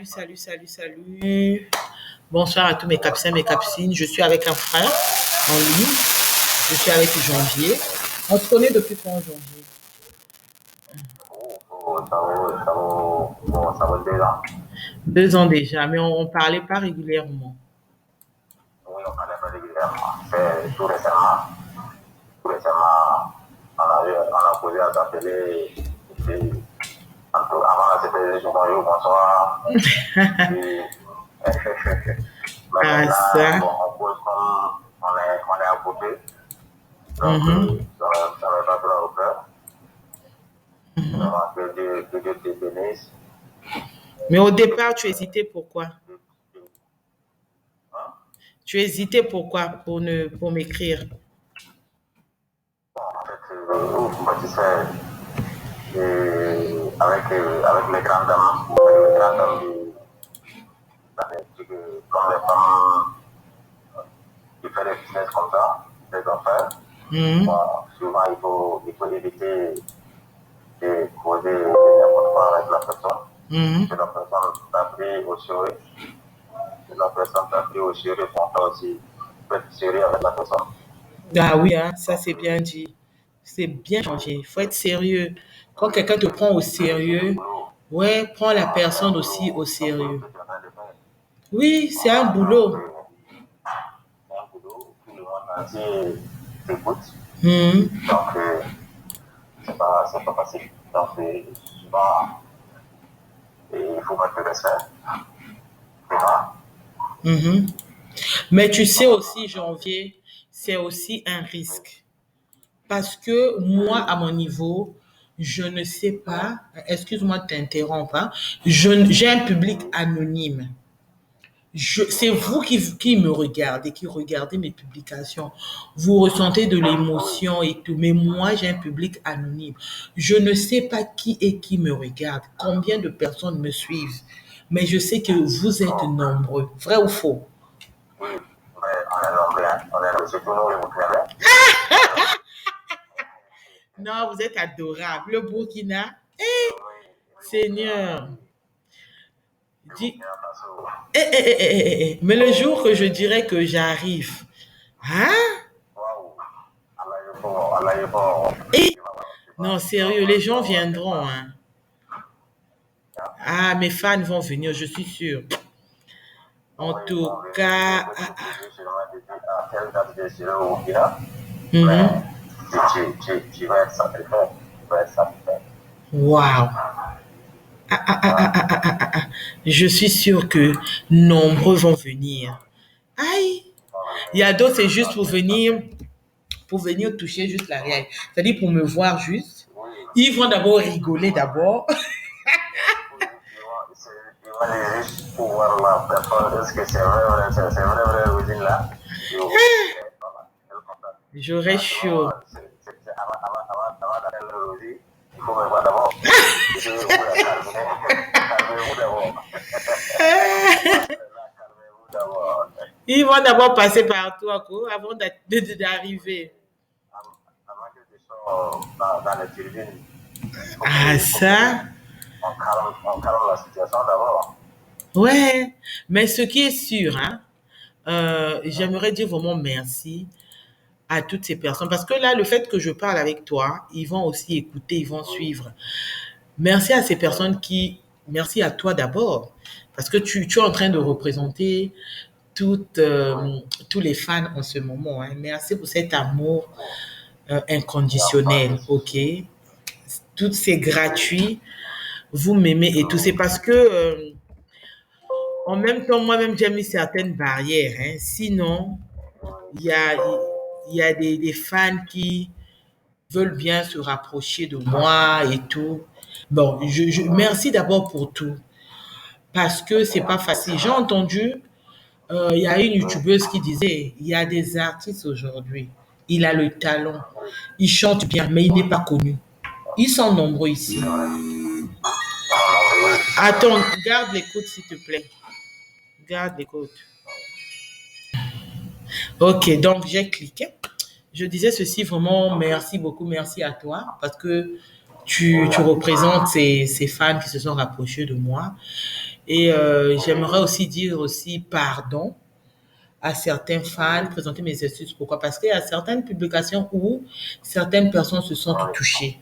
Salut. Bonsoir à tous mes capucins, mes capucines. Je suis avec un frère en ligne. Je suis avec Janvier. On se connaît depuis quand, Janvier? Ça vaut 2 ans. 2 ans déjà, mais on parlait pas régulièrement. Oui, on parlait pas régulièrement. C'est tout récemment. Tout récemment, on a posé à s'appeler. Avant, c'était bonjour, bonsoir. Puis, mais Ah, maintenant, ça. bon, on pose comme on est à côté. Donc, Mhm. ça ne va pas trop peur. Vraiment, que Dieu te bénisse. Mais au départ, tu hésitais pourquoi? Hein? Tu hésitais pourquoi pour m'écrire? Bon, en fait, moi, tu sais, avec les grandes dames comme les femmes qui font des business comme ça, des affaires, Mhm. bon, souvent il faut éviter de causer n'importe quoi avec la personne. Mhm. Que la personne t'a pris au sérieux, que la personne t'a pris au sérieux, pour toi aussi, faut être sérieux avec la personne. Ah oui, hein, ça Donc, c'est bien dit. C'est bien changé. Il faut être sérieux. Quand quelqu'un te prend au c'est un sérieux, boulot. ouais, prends la C'est un personne aussi au boulot, c'est un boulot sérieux. que tu es en train de faire. Oui, c'est un Voilà, donc, boulot. c'est un boulot, tout le monde entier t'écoute. Mhm. Donc, c'est pas facile. Donc, souvent, il faut mettre le respect. Tu vois? Mhm. Mais tu sais aussi, Janvier, c'est aussi un risque. Parce que moi, à mon niveau, je ne sais pas, excuse-moi de t'interrompre, hein, j'ai un public anonyme. C'est vous qui me regardez, qui regardez mes publications. Vous ressentez de l'émotion et tout, mais moi, j'ai un public anonyme. Je ne sais pas qui est qui me regarde, combien de personnes me suivent, mais je sais que vous êtes nombreux. Vrai ou faux? Oui, mais on est nombreux, hein. On est nombreux, surtout nous, les Burkinabés. Non, vous êtes adorable. Le Burkina, Oui, oui, Seigneur, oui, le dis, Burkina Faso. mais le jour que je dirais que j'arrive, hein? Waouh! Allah est fort. Eh, Tu non, vas, sérieux, les tu vas gens voir quelque viendront, part. hein. Hein? Ah, mes fans vont venir, je suis sûre. En Oui, ils tout vont venir. Il cas, faut te poser seulement de dire à quelle date je serai au Burkina. mhm. Mais tu vas être satisfait. Tu vas être satisfait. Waouh. Hein? Je suis sûre que nombreux vont venir. Aïe. Ils vont Il y a venir. d'autres, c'est juste Donc, pour venir toucher juste l'arrière. C'est-à-dire pour me voir juste. oui, Ils vont d'abord rigoler d'abord. oui, ils vont aller juste pour voir la personne. Est-ce que c'est vrai, l'usine là? Et au voilà, elle contacte. J'aurais À ce moment, chaud. avant d'aller le rosy, il faut me voir d'abord. Essayez-vous de calmez-vous d'abord. Là, calmez-vous d'abord. Ils vont d'abord passer par toi quoi, avant Oui, d'arriver. avant que tu sors dans les turbines, Ah, il faut que ça? on calme la situation d'abord. Ouais. Mais ce qui est sûr, hein, j'aimerais dire vraiment merci à toutes ces personnes. Parce que là, le fait que je parle avec toi, ils vont aussi écouter, ils vont Oui, suivre. Merci à ces oui, personnes merci à toi d'abord. Parce que tu es en train de représenter toutes, oui. tous les fans en ce moment, hein. Merci pour cet amour Oui. Il n'y a pas de inconditionnel, ok? souci. Tout c'est Oui, gratuit, vous m'aimez et tout. C'est oui, parce que, en même temps, moi-même, j'ai mis certaines barrières, hein. Sinon, oui, il y a, il y a des fans qui veulent bien se rapprocher de moi et tout. Bon, merci d'abord pour tout, parce que c'est pas facile. J'ai entendu, il y a une oui, youtubeuse qui disait, il y a des artistes aujourd'hui, il a le talent, oui, il chante bien, mais il n'est pas connu. Ils sont nombreux ici. c'est vrai. Ah, oui, c'est vrai. Attends, garde l'écoute s'il te plaît. Garde l'écoute. Ok, donc j'ai cliqué. Je disais ceci vraiment, merci beaucoup, merci à toi, parce que tu représentes ces fans qui se sont rapprochés de moi. Et j'aimerais aussi dire aussi pardon à certains fans, présenter mes excuses. Pourquoi? Parce qu'il y a certaines publications où certaines personnes se sont touchées.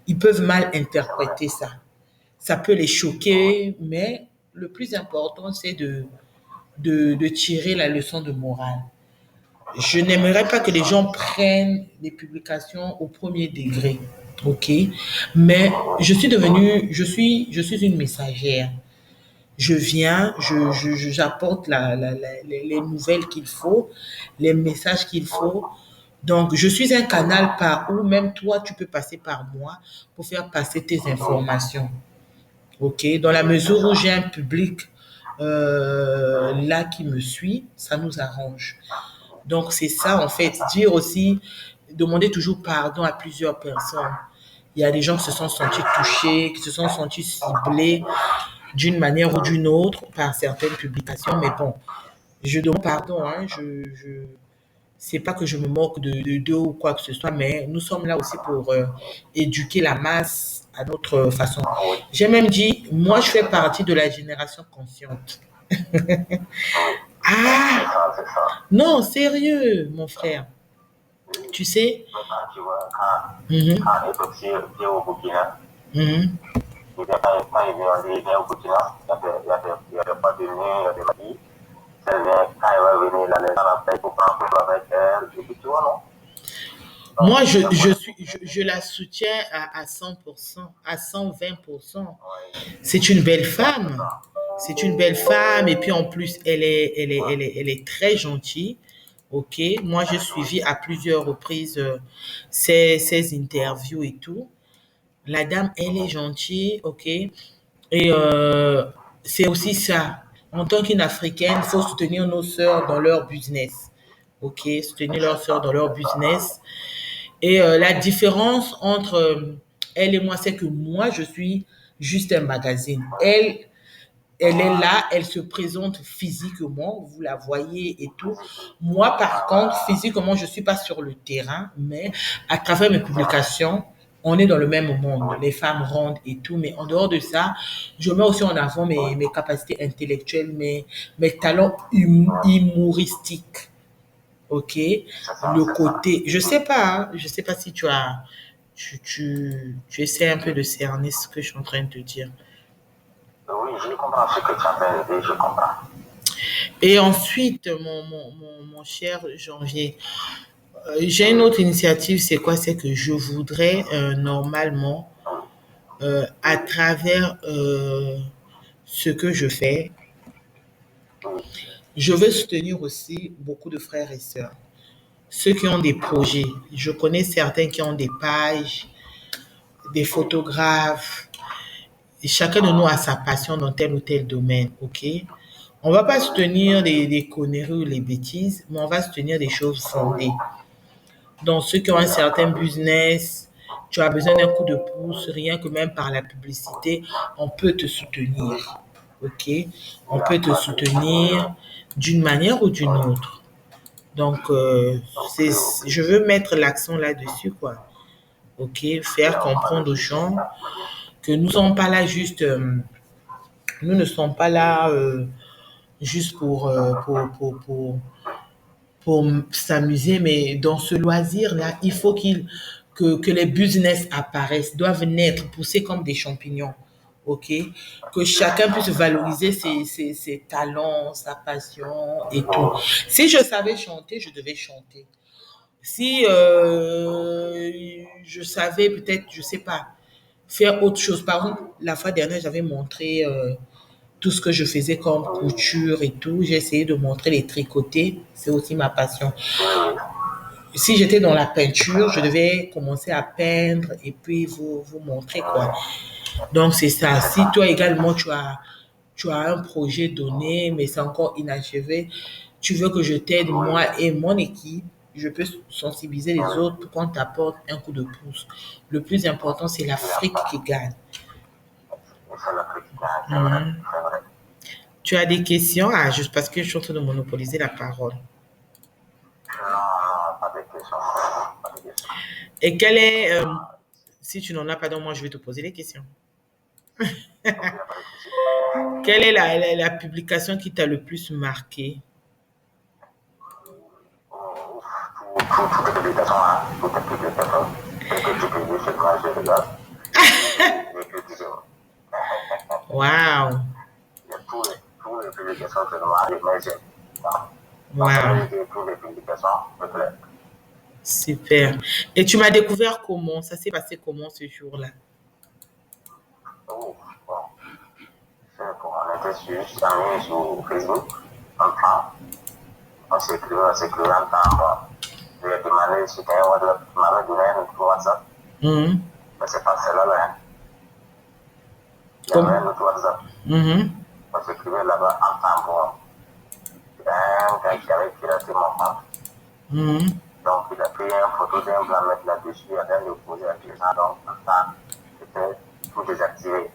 Ils peuvent mal interpréter ça. Ça peut les choquer, mais le plus important, c'est de tirer la leçon de morale. Je n'aimerais pas que les gens prennent les publications au premier degré, ok? Mais je suis une messagère. Je viens, j'apporte les nouvelles qu'il faut, les messages qu'il faut. Donc, je suis un canal par où même toi, tu peux passer par moi pour faire passer tes informations. OK? Dans la mesure où j'ai un public là qui me suit, ça nous arrange. Donc, c'est ça, en fait. Dire aussi, demander toujours pardon à plusieurs personnes. Il y a des gens qui se sont sentis touchés, qui se sont sentis ciblés d'une manière ou d'une autre par certaines publications. Mais bon, je demande pardon. Hein, c'est pas que je me moque de d'eux ou quoi que ce soit, mais nous sommes là aussi pour éduquer la masse à notre façon. J'ai même dit, moi, je fais partie de la génération consciente. Ah, non, sérieux, mon frère. Tu sais? Mhm, mhm. Moi, je la soutiens à 100%, à 120%. C'est une belle femme. C'est une belle femme et puis en plus, elle est très gentille. OK. Moi, j'ai suivi à plusieurs reprises ses interviews et tout. La dame, elle est gentille. OK. Et c'est aussi ça. En tant qu'une Africaine, il faut soutenir nos sœurs dans leur business. OK. Soutenir leurs sœurs dans leur business. Et la différence entre elle et moi, c'est que moi, je suis juste un magazine. Elle est là, elle se présente physiquement, vous la voyez et tout. Moi, par contre, physiquement, je ne suis pas sur le terrain, mais à travers mes publications, on est dans le même monde. Les femmes rendent et tout, mais en dehors de ça, je mets aussi en avant mes capacités intellectuelles, mes talents humoristiques. OK? Le côté, je sais pas, hein, je sais pas si tu essaies un peu de cerner ce que je suis en train de te dire. Oui, je comprends ce que tu as fait et je comprends. Et ensuite, mon cher Janvier, j'ai une autre initiative, c'est quoi? C'est que je voudrais normalement, à travers ce que je fais, je veux soutenir aussi beaucoup de frères et sœurs. Ceux qui ont des projets. Je connais certains qui ont des pages, des photographes. Et chacun de nous a sa passion dans tel ou tel domaine, ok? On va pas soutenir des conneries ou les bêtises, mais on va soutenir des choses fondées. Donc, ceux qui ont un certain business, tu as besoin d'un coup de pouce, rien que même par la publicité, on peut te soutenir, ok? On peut te soutenir d'une manière ou d'une autre. Donc, je veux mettre l'accent là-dessus, quoi. Ok? Faire comprendre aux gens que nous ne sommes pas là juste, nous ne sommes pas là juste pour s'amuser, mais dans ce loisir-là, il faut que les business apparaissent, doivent naître, pousser comme des champignons. OK? Que chacun puisse valoriser ses talents, sa passion et tout. Si je savais chanter, je devais chanter. Si je savais peut-être, je sais pas, faire autre chose. Par exemple, la fois dernière, j'avais montré tout ce que je faisais comme couture et tout. J'ai essayé de montrer les tricotés. C'est aussi ma passion. Si j'étais dans la peinture, je devais commencer à peindre et puis vous montrer quoi. Donc, c'est ça. Si toi également, tu as un projet donné, mais c'est encore inachevé, tu veux que je t'aide, moi et mon équipe, je peux sensibiliser les autres pour qu'on t'apporte un coup de pouce. Le plus important, c'est l'Afrique qui gagne. Mhm. Tu as des questions? Ah, juste parce que je suis en train de monopoliser la parole. Non, pas de question. Pas de question. Et quel est Si tu n'en as pas, donc moi, je vais te poser les questions. Donc, il n'y a pas de souci. Quelle est la publication qui t'a le plus marqué? Oh, toutes les publications, hein, toutes les publications. Dès que tu publies chez moi, je regarde. Et que toujours. Waouh! Il y a tous les publications que nous arrivent, mais j'aime. Donc, Waouh! toutes les publications me plaisent. Super. Et tu m'as découvert comment? Ça s'est passé comment ce jour-là? Oh, bon. On était sur Facebook, ensemble. On s'écrivait ensemble. Bon. Je lui ai demandé si tu avais WhatsApp. Tu m'avais donné un WhatsApp. Mhm. Mais c'est pas celle-là, hein. Il y Comme- avait un autre WhatsApp. Mhm. On s'écrivait là-bas ensemble. Bon. Il y a un gars qui avait piraté mon compte. Mhm. Donc, il a pris une photo d'un blanc mettre là-dessus, il a bien déposé avec les gens. Donc, comme ça, c'était tout désactivé.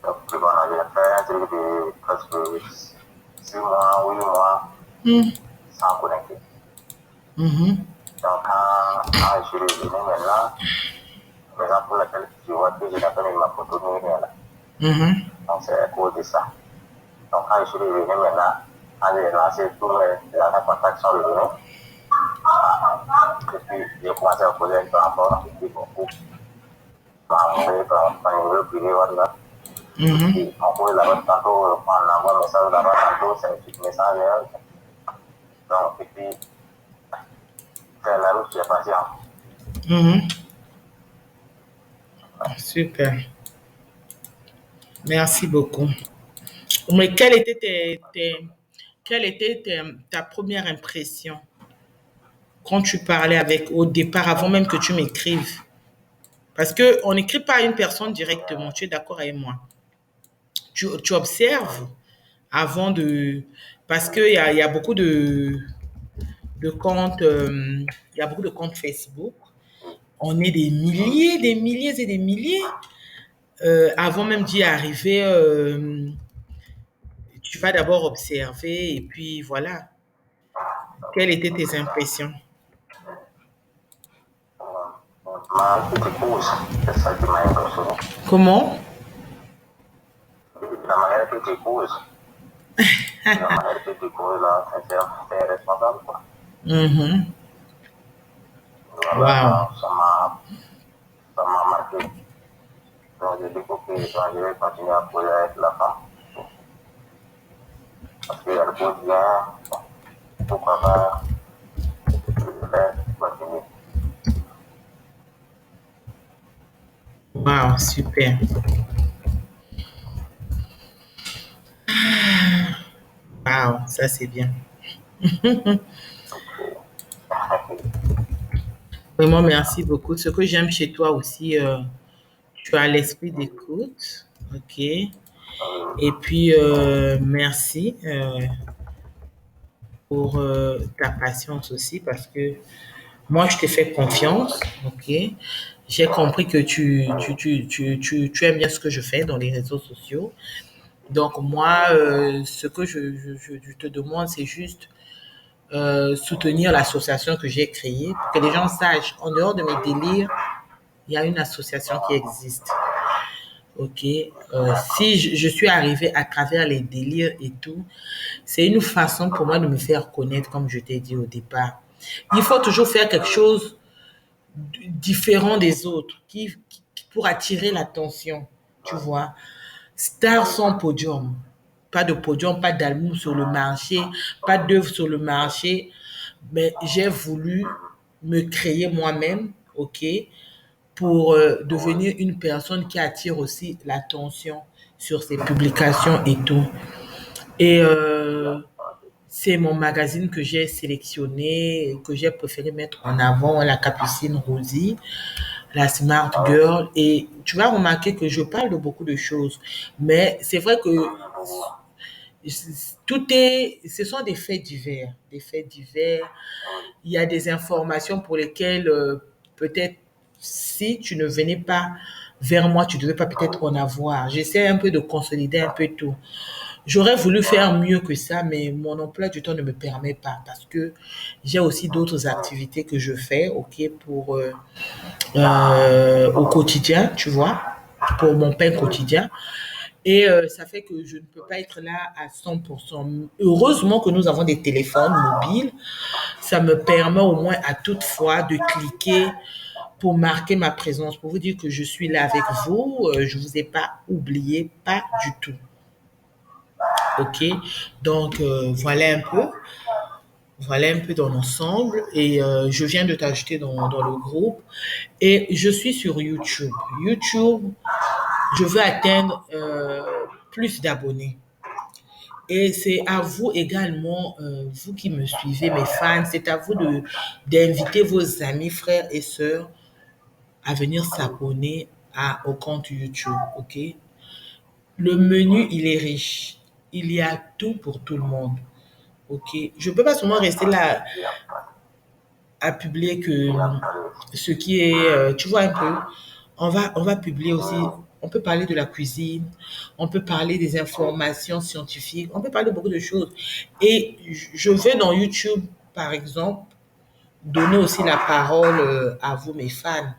Donc, puis bon, on avait fait un truc de presque 6 mois, 8 mois, Mhm. sans connecter. Mhm. Donc, quand je suis revenu maintenant, raison pour laquelle tu vois que je n'ai pas mis ma photo ni rien là. Mhm. Donc, c'est à cause de ça. Donc, quand je suis revenu maintenant, quand j'ai lancé tous les contacts sont revenus. Et puis, j'ai commencé à poser un peu encore, et puis beaucoup. Mon numéro privé, WhatsApp. Mhm. Puis, on pouvait là-bas tantôt, on envoie un message là-bas, tantôt, c'est un petit message. Donc, et puis, c'est la route qui est partie. Mhm. Super. Merci beaucoup. Mais quelle était ta première impression quand tu parlais avec au départ, avant même que tu m'écrives? Parce que on n'écrit pas à une personne directement. Tu es d'accord avec moi? Tu observes avant de... Parce qu'il y a beaucoup de comptes, il y a beaucoup de comptes Facebook. On est des milliers et des milliers. Avant même d'y arriver, tu vas d'abord observer et puis voilà. Quelles étaient tes impressions? Ma petite épouse, c'est ça qui m'a impressionné. Comment? La manière que tu épouses, la manière que tu épouses, là, c'est responsable, quoi. Mhm. Voilà, Wow. ça m'a marqué. Donc, j'ai dit, ok, donc je vais continuer à poser avec la femme. Parce qu'elle pose bien, pourquoi pas, je vais continuer. Wow, super. Wow, ça c'est bien. Vraiment, merci beaucoup. Ce que j'aime chez toi aussi, tu as l'esprit d'écoute. OK. Et puis, merci pour ta patience aussi parce que moi, je te fais confiance. OK. J'ai compris que tu aimes bien ce que je fais dans les réseaux sociaux. Donc, moi, ce que je te demande, c'est juste soutenir l'association que j'ai créée pour que les gens sachent, en dehors de mes délires, il y a une association qui existe. Ok. Si je suis arrivée à travers les délires et tout, c'est une façon pour moi de me faire connaître, comme je t'ai dit au départ. Il faut toujours faire quelque chose différent des autres pour attirer l'attention. Tu vois. Star sans podium. Pas de podium, pas d'album sur le marché, pas d'œuvre sur le marché. Mais j'ai voulu me créer moi-même, ok, pour devenir une personne qui attire aussi l'attention sur ses publications et tout. Et c'est mon magazine que j'ai sélectionné, que j'ai préféré mettre en avant, la Capucine Rosie, la Smart Girl. Et tu vas remarquer que je parle de beaucoup de choses. Mais c'est vrai que ce sont des faits divers. Des faits divers. Il y a des informations pour lesquelles peut-être si tu ne venais pas vers moi, tu ne devais pas peut-être en avoir. J'essaie un peu de consolider un peu tout. J'aurais voulu faire mieux que ça, mais mon emploi du temps ne me permet pas parce que j'ai aussi d'autres activités que je fais, ok, pour au quotidien, tu vois, pour mon pain quotidien. Et ça fait que je ne peux pas être là à 100%. Heureusement que nous avons des téléphones mobiles. Ça me permet au moins à toute fois de cliquer pour marquer ma présence, pour vous dire que je suis là avec vous. Je ne vous ai pas oublié, pas du tout. OK? Donc, voilà un peu. Voilà un peu dans l'ensemble. Et je viens de t'ajouter dans le groupe. Et je suis sur YouTube. YouTube, je veux atteindre plus d'abonnés. Et c'est à vous également, vous qui me suivez, mes fans, c'est à vous d'inviter vos amis, frères et sœurs à venir s'abonner au compte YouTube, ok? Le menu, il est riche. Il y a tout pour tout le monde, ok? Je ne peux pas seulement rester là à publier que ce qui est, tu vois un peu, on va publier aussi, on peut parler de la cuisine, on peut parler des informations scientifiques, on peut parler de beaucoup de choses. Et je vais dans YouTube, par exemple, donner aussi la parole à vous, mes fans.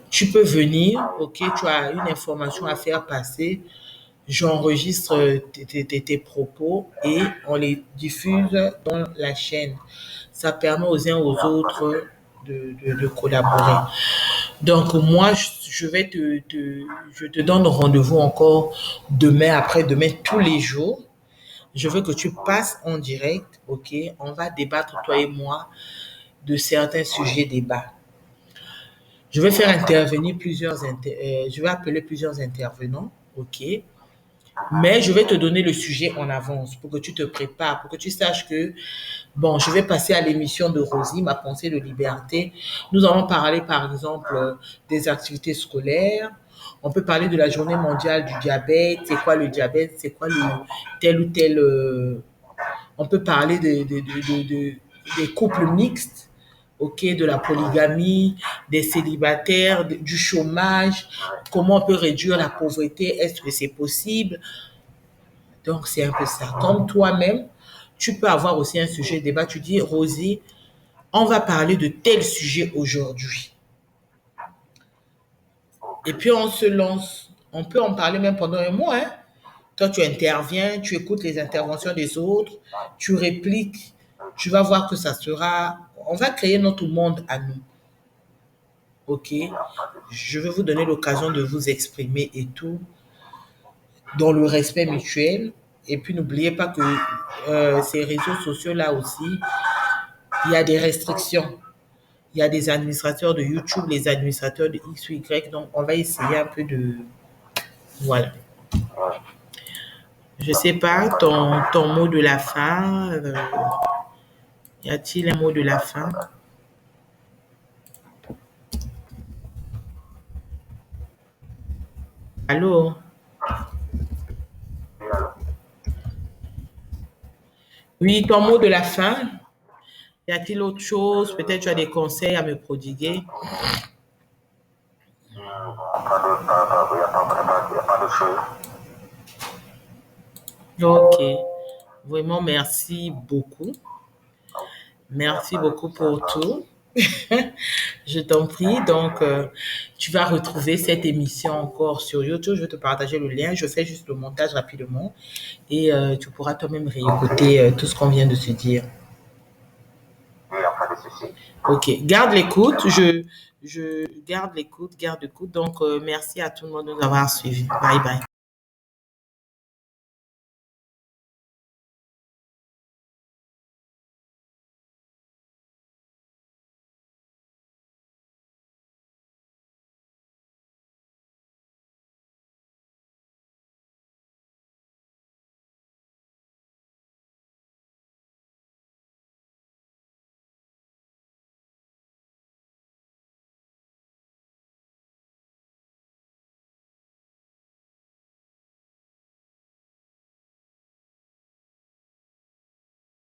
Tu peux venir, ok, tu as une information à faire passer, j'enregistre tes propos et on les diffuse dans la chaîne. Ça permet aux uns aux autres de collaborer. Donc, moi, je te donne rendez-vous encore demain, après-demain, tous les jours. Je veux que tu passes en direct, ok? On va débattre, toi et moi, de certains sujets débats. Je vais faire intervenir je vais appeler plusieurs intervenants, ok? Mais je vais te donner le sujet en avance pour que tu te prépares, pour que tu saches que, bon, je vais passer à l'émission de Rosie, ma pensée de liberté. Nous allons parler, par exemple, des activités scolaires. On peut parler de la journée mondiale du diabète. C'est quoi le diabète? C'est quoi tel ou tel... on peut parler des couples mixtes, ok, de la polygamie, des célibataires, du chômage, comment on peut réduire la pauvreté, est-ce que c'est possible? Donc, c'est un peu ça. Comme toi-même, tu peux avoir aussi un sujet de débat. Tu dis, Rosie, on va parler de tel sujet aujourd'hui. Et puis, on se lance. On peut en parler même pendant un mois. Hein. Toi, tu interviens, tu écoutes les interventions des autres, tu répliques. Tu vas voir que ça sera... On va créer notre monde à nous. OK? Je vais vous donner l'occasion de vous exprimer et tout dans le respect mutuel. Et puis, n'oubliez pas que ces réseaux sociaux-là aussi, il y a des restrictions. Il y a des administrateurs de YouTube, les administrateurs de X ou Y. Donc, on va essayer un peu de... Voilà. Je sais pas, ton mot de la fin. Y a-t-il un mot de la fin? Allô? Oui, ton mot de la fin. Y a-t-il autre chose? Peut-être tu as des conseils à me prodiguer. Ok. Vraiment, merci beaucoup. Merci beaucoup pour tout. Je t'en prie. Donc, tu vas retrouver cette émission encore sur YouTube. Je vais te partager le lien. Je fais juste le montage rapidement et tu pourras toi-même réécouter tout ce qu'on vient de se dire. Ok, garde l'écoute. Je garde l'écoute, garde l'écoute. Donc, merci à tout le monde de nous avoir suivis. Bye bye.